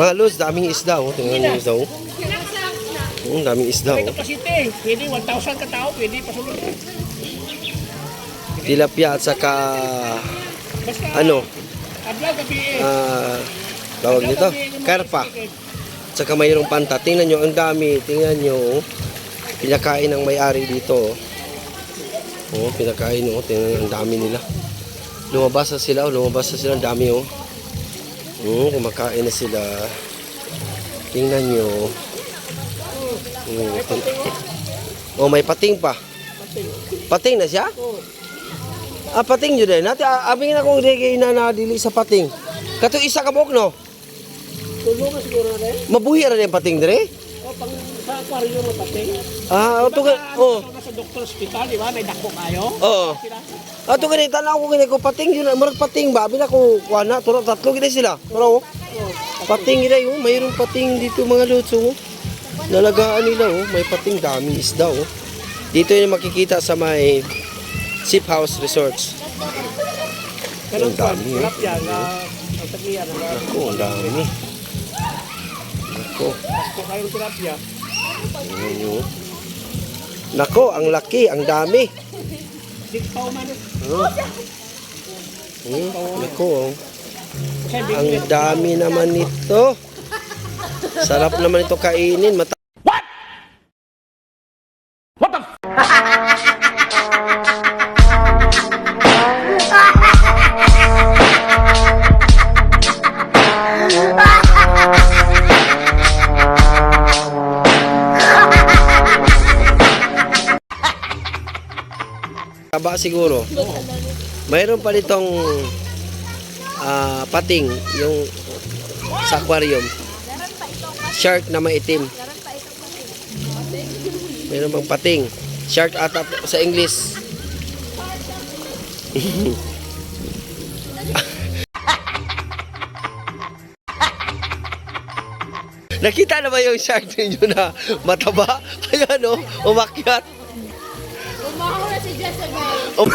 Mga lods, daming isda oh. Tingnan nyo yung isda oh. Daming isda oh. Pwede 1,000 katao, pwede pasunod. Tilapia at saka ano? Tawag nito? Karpa. At saka mayroong panta. Tingnan nyo, ang dami. Tingnan nyo oh. Pinakain ng may-ari dito oh. Oh, pinakain oh. Tingnan nyo, ang dami nila. Lumabas na sila oh. Lumabas na sila. Ang dami oh. Kumakain na sila. Tingnan nyo. Oh, may pating pa. Pating na siya? Pating nyo din. Abing na kong reggae na nadili sa pating. Kato isa ka bok, no? Tulungan siguro rin. Mabuhi rin yung pating dire? Pang sa aquarium ng pating. Ito ka. Sa doktor hospital, di ba? May dako kayo. Oo. Ito ka tanaw ko ganito. Pating yun. Marag pating ba? Abin ako, kuha turo, tatlo gina sila. Turo, pating gina yun. Mayroong pating dito mga lutso. Nalagaan nila, oh. May pating daming isda, oh. Dito yung makikita sa may Ship House Resorts. Ang dami, oh. Ako, ang dami. Ako. Nako, ang laki, ang dami. Nako, oh. Ang dami naman nito. Sarap naman ito kainin. What? What the Taba siguro. Mayroon pa ditong pating yung sa aquarium. Shark na maitim. Mayroon bang pating. Shark ata sa English. Nakita na ba yung shark ninyo na mataba? Ayan o, umakyat. Umahaw na si Jezebel.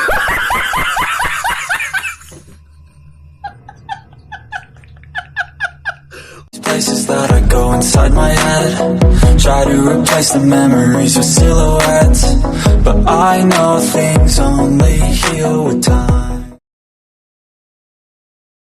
Places that I go inside my head, try to replace the memories with silhouettes, but I know things only